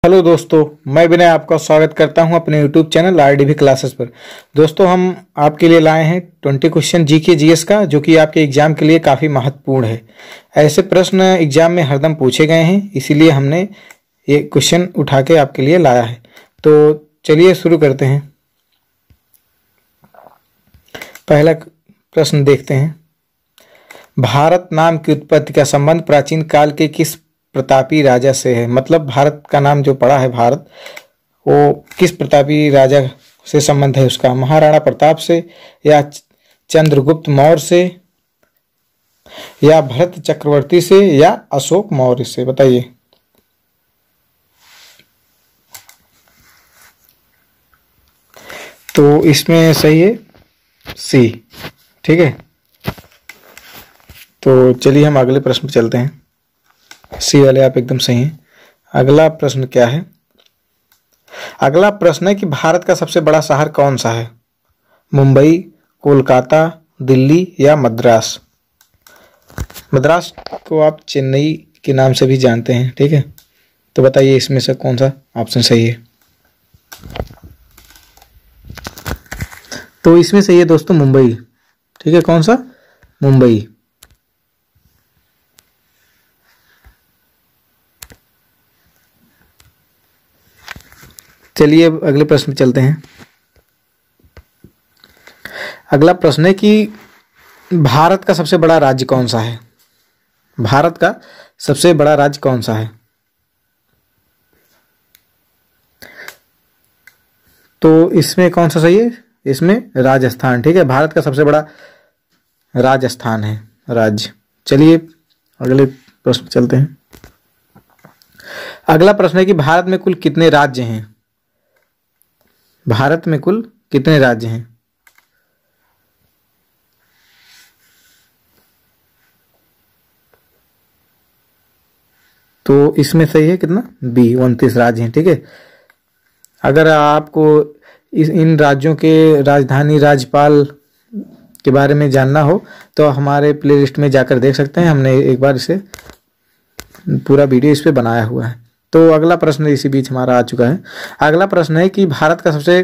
Hello दोस्तों, मैं विनय आपका स्वागत करता हूं अपने यूट्यूब चैनल आरडीवी क्लासेस पर। दोस्तों, हम आपके लिए लाए हैं 20 क्वेश्चन जीके जीएस का, जो कि आपके एग्जाम के लिए काफ़ी महत्वपूर्ण है। ऐसे प्रश्न एग्जाम में हरदम पूछे गए हैं, इसीलिए हमने ये क्वेश्चन उठा के आपके लिए लाया है। तो चलिए शुरू करते हैं। पहला प्रश्न देखते हैं। भारत नाम की उत्पत्ति का संबंध प्राचीन काल के किस प्रतापी राजा से है? मतलब भारत का नाम जो पड़ा है भारत, वो किस प्रतापी राजा से संबंध है उसका? महाराणा प्रताप से, या चंद्रगुप्त मौर्य से, या भरत चक्रवर्ती से, या अशोक मौर्य से? बताइए। तो इसमें सही है सी। ठीक है, तो चलिए हम अगले प्रश्न पर चलते हैं। सी वाले आप एकदम सही हैं। अगला प्रश्न क्या है? अगला प्रश्न है कि भारत का सबसे बड़ा शहर कौन सा है? मुंबई, कोलकाता, दिल्ली, या मद्रास? मद्रास को आप चेन्नई के नाम से भी जानते हैं। ठीक है, तो बताइए इसमें से कौन सा ऑप्शन सही है? तो इसमें सही है दोस्तों मुंबई। ठीक है, कौन सा? मुंबई। चलिए अब अगले प्रश्न पे चलते हैं। अगला प्रश्न है कि भारत का सबसे बड़ा राज्य कौन सा है? भारत का सबसे बड़ा राज्य कौन सा है? तो इसमें कौन सा सही है? इसमें राजस्थान। ठीक है, भारत का सबसे बड़ा राजस्थान है, राज्य। चलिए अगले प्रश्न पे चलते हैं। अगला प्रश्न है कि भारत में कुल कितने राज्य हैं? भारत में कुल कितने राज्य हैं? तो इसमें सही है कितना? बी, 29 राज्य हैं। ठीक है, अगर आपको इन राज्यों के राजधानी, राज्यपाल के बारे में जानना हो तो हमारे प्लेलिस्ट में जाकर देख सकते हैं। हमने एक बार इसे पूरा वीडियो इस पे बनाया हुआ है। तो अगला प्रश्न इसी बीच हमारा आ चुका है। अगला प्रश्न है कि भारत का सबसे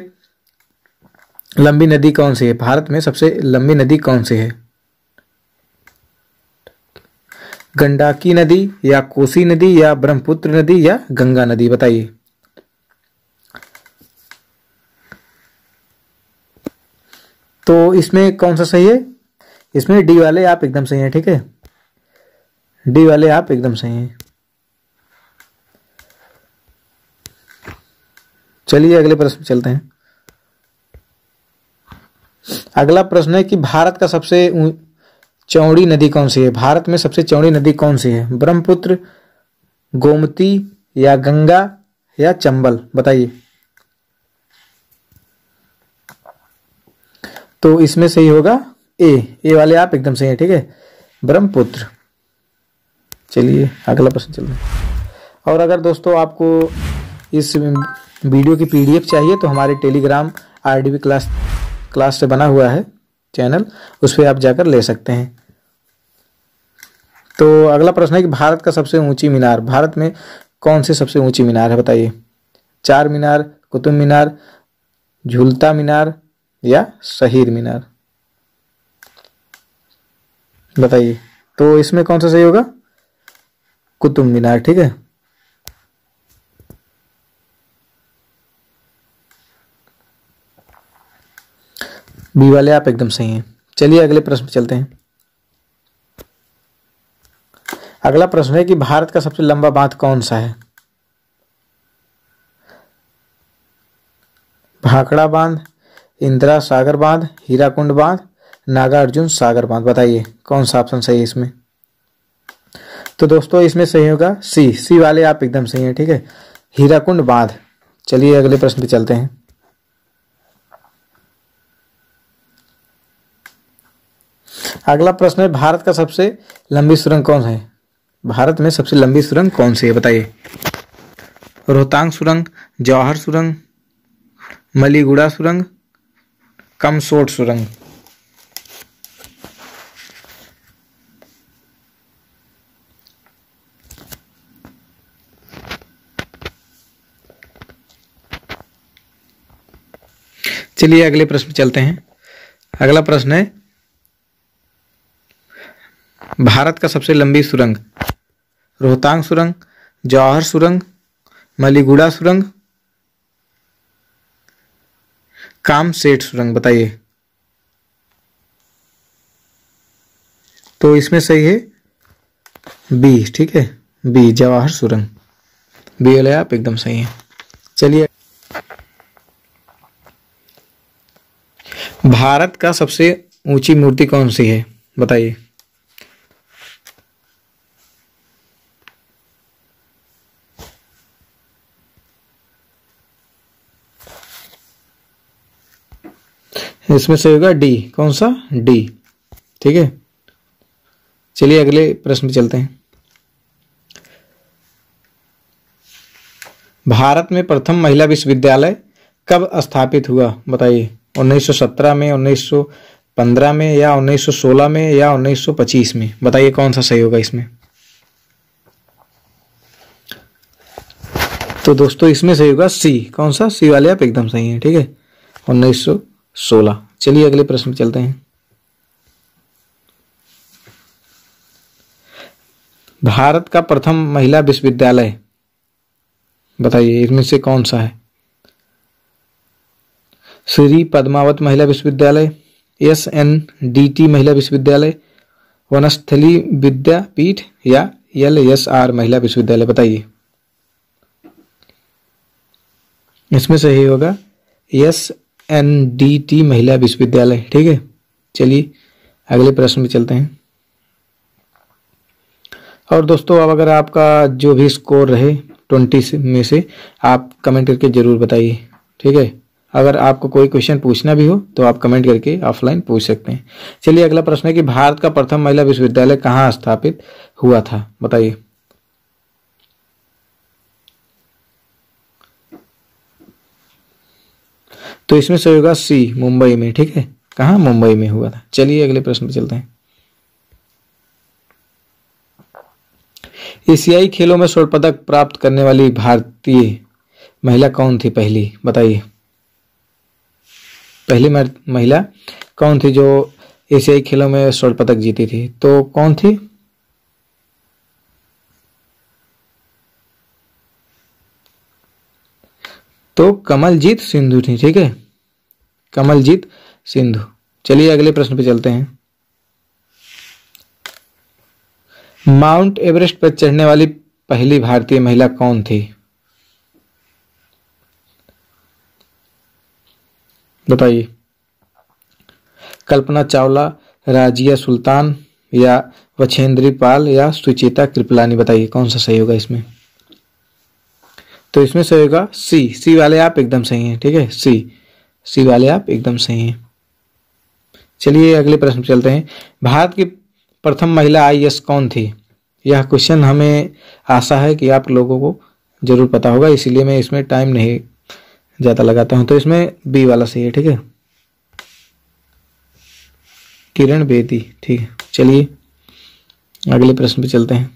लंबी नदी कौन सी है? भारत में सबसे लंबी नदी कौन सी है? गंडकी नदी, या कोसी नदी, या ब्रह्मपुत्र नदी, या गंगा नदी? बताइए। तो इसमें कौन सा सही है? इसमें डी वाले आप एकदम सही हैं। ठीक है, डी वाले आप एकदम सही हैं। चलिए अगले प्रश्न पे चलते हैं। अगला प्रश्न है कि भारत का सबसे चौड़ी नदी कौन सी है? भारत में सबसे चौड़ी नदी कौन सी है? ब्रह्मपुत्र, गोमती, या गंगा, या चंबल? बताइए। तो इसमें सही होगा ए वाले आप एकदम सही है। ठीक है, ब्रह्मपुत्र। चलिए अगला प्रश्न चलते हैं। और अगर दोस्तों आपको इस वीडियो की पीडीएफ चाहिए तो हमारे टेलीग्राम आरडीवी क्लास से बना हुआ है चैनल, उस पर आप जाकर ले सकते हैं। तो अगला प्रश्न है कि भारत का सबसे ऊंची मीनार, भारत में कौन सी सबसे ऊंची मीनार है? बताइए। चार मीनार, कुतुब मीनार, झूलता मीनार, या शहीद मीनार? बताइए। तो इसमें कौन सा सही होगा? कुतुब मीनार। ठीक है, बी वाले आप एकदम सही हैं। चलिए अगले प्रश्न पे चलते हैं। अगला प्रश्न है कि भारत का सबसे लंबा बांध कौन सा है? भाखड़ा बांध, इंदिरा सागर बांध, हीराकुंड बांध, नागार्जुन सागर बांध? बताइए कौन सा ऑप्शन सही है इसमें? तो दोस्तों इसमें सही होगा सी वाले आप एकदम सही हैं। ठीक है, हीराकुंड बांध। चलिए अगले प्रश्न पे चलते हैं। अगला प्रश्न है भारत का सबसे लंबी सुरंग कौन है? भारत में सबसे लंबी सुरंग कौन सी है? बताइए। रोहतांग सुरंग, जवाहर सुरंग, मलीगुड़ा सुरंग, कमसोट सुरंग? चलिए अगले प्रश्न पे चलते हैं। अगला प्रश्न है, भारत का सबसे लंबी सुरंग, रोहतांग सुरंग, जवाहर सुरंग, मलीगुड़ा सुरंग, कामसेट सुरंग, बताइए। तो इसमें सही है बी, ठीक है, बी जवाहर सुरंग, बी वाले आप एकदम सही है। चलिए, भारत का सबसे ऊंची मूर्ति कौन सी है, बताइए। इसमें से होगा डी, कौन सा, डी, ठीक है। चलिए अगले प्रश्न पे चलते हैं। भारत में प्रथम महिला विश्वविद्यालय कब स्थापित हुआ, बताइए। 1917 में, 1915 में, या 1916 में, या 1925 में, बताइए कौन सा सही होगा इसमें। तो दोस्तों इसमें सही होगा सी, कौन सा, सी वाले आप एकदम सही हैं, ठीक है, 1916। चलिए अगले प्रश्न पे चलते हैं। भारत का प्रथम महिला विश्वविद्यालय, बताइए इनमें से कौन सा है। श्री पद्मावत महिला विश्वविद्यालय, SNDT महिला विश्वविद्यालय, वनस्थली विद्यापीठ, या LSR महिला विश्वविद्यालय, बताइए। इसमें सही होगा SNDT महिला विश्वविद्यालय, ठीक है। चलिए अगले प्रश्न में चलते हैं। और दोस्तों अब अगर आपका जो भी स्कोर रहे 20 में से आप कमेंट करके जरूर बताइए, ठीक है। अगर आपको कोई क्वेश्चन पूछना भी हो तो आप कमेंट करके ऑफलाइन पूछ सकते हैं। चलिए अगला प्रश्न है कि भारत का प्रथम महिला विश्वविद्यालय कहाँ स्थापित हुआ था, बताइए। तो इसमें से होगा सी, मुंबई में, ठीक है। कहाँ, मुंबई में हुआ था। चलिए अगले प्रश्न पे चलते हैं। एशियाई खेलों में स्वर्ण पदक प्राप्त करने वाली भारतीय महिला कौन थी पहली, बताइए। पहली महिला कौन थी जो एशियाई खेलों में स्वर्ण पदक जीती थी, तो कौन थी। तो कमलजीत सिंधु थी, ठीक है, कमलजीत सिंधु। चलिए अगले प्रश्न पे चलते हैं। माउंट एवरेस्ट पर चढ़ने वाली पहली भारतीय महिला कौन थी, बताइए। कल्पना चावला, राजिया सुल्तान, या वछेंद्री पाल, या सुचेता कृपलानी, बताइए कौन सा सही होगा इसमें। तो इसमें सही होगा सी, सी वाले आप एकदम सही हैं, ठीक है, सी वाले आप एकदम सही हैं। चलिए अगले प्रश्न पे चलते हैं। भारत की प्रथम महिला IAS कौन थी। यह क्वेश्चन हमें आशा है कि आप लोगों को जरूर पता होगा, इसीलिए मैं इसमें टाइम नहीं ज्यादा लगाता हूं। तो इसमें बी वाला सही है, ठीक है, किरण बेदी, ठीक है। चलिए अगले प्रश्न पे चलते हैं।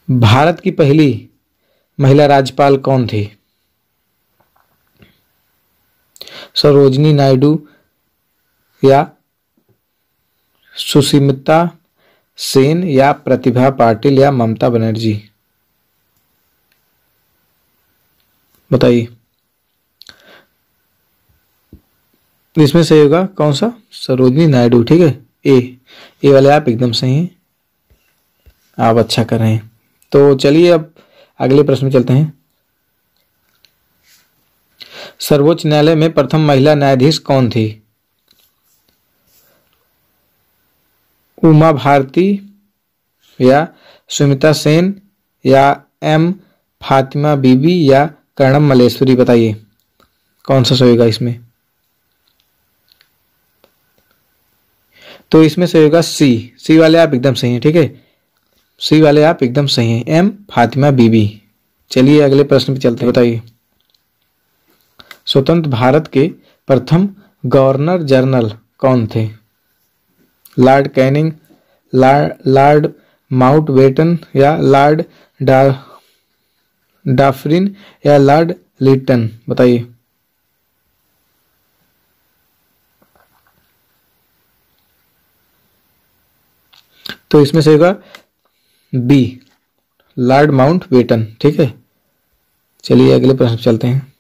भारत की पहली महिला राज्यपाल कौन थी। सरोजनी नायडू, या सुष्मिता सेन, या प्रतिभा पाटिल, या ममता बनर्जी, बताइए। इसमें सही होगा कौन सा, सरोजनी नायडू, ठीक है, ए वाले आप एकदम सही हैं, आप अच्छा कर रहे हैं। तो चलिए अब अगले प्रश्न में चलते हैं। सर्वोच्च न्यायालय में प्रथम महिला न्यायाधीश कौन थी। उमा भारती, या सुमिता सेन, या M फातिमा बीबी, या कर्णम मल्लेश्वरी, बताइए कौन सा सही होगा इसमें। तो इसमें सही होगा सी वाले आप एकदम सही हैं, ठीक है, सी वाले आप एकदम सही हैं, M फातिमा बीबी। चलिए अगले प्रश्न पे चलते हैं, बताइए। स्वतंत्र भारत के प्रथम गवर्नर जनरल कौन थे। लॉर्ड कैनिंग, लॉर्ड माउंटबेटन, या लॉर्ड डाफरिन या लॉर्ड लिटन? बताइए। तो इसमें से होगा बी, लॉर्ड माउंटबेटन। ठीक है, चलिए अगले प्रश्न पे चलते हैं।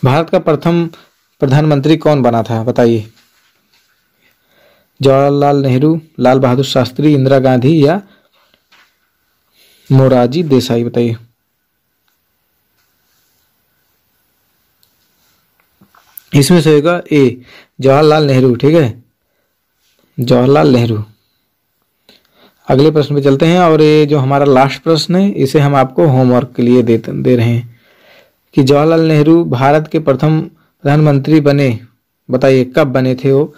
भारत का प्रथम प्रधानमंत्री कौन बना था? बताइए। जवाहरलाल नेहरू, लाल बहादुर शास्त्री, इंदिरा गांधी या मोरारजी देसाई? बताइए। इसमें से होगा ए, जवाहरलाल नेहरू। ठीक है, जवाहरलाल नेहरू। अगले प्रश्न पे चलते हैं, और ये जो हमारा लास्ट प्रश्न है इसे हम आपको होमवर्क के लिए दे रहे हैं कि जवाहरलाल नेहरू भारत के प्रथम प्रधानमंत्री बने, बताइए कब बने थे वो?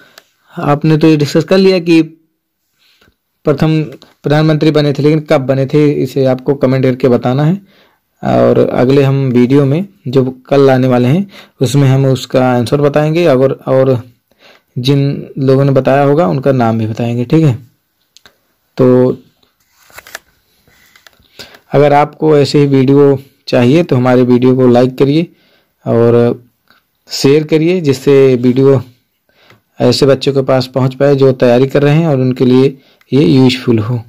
आपने तो ये डिस्कस कर लिया कि प्रथम प्रधानमंत्री बने थे, लेकिन कब बने थे इसे आपको कमेंट करके बताना है। और अगले हम वीडियो में जो कल आने वाले हैं उसमें हम उसका आंसर बताएंगे, और जिन लोगों ने बताया होगा उनका नाम भी बताएंगे। ठीक है, तो अगर आपको ऐसे ही वीडियो चाहिए तो हमारे वीडियो को लाइक करिए और शेयर करिए, जिससे वीडियो ऐसे बच्चों के पास पहुंच पाए जो तैयारी कर रहे हैं और उनके लिए ये यूजफुल हो।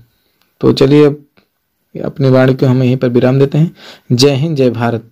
तो चलिए अपनी वाणी को हम यहीं पर विराम देते हैं। जय हिंद, जय भारत।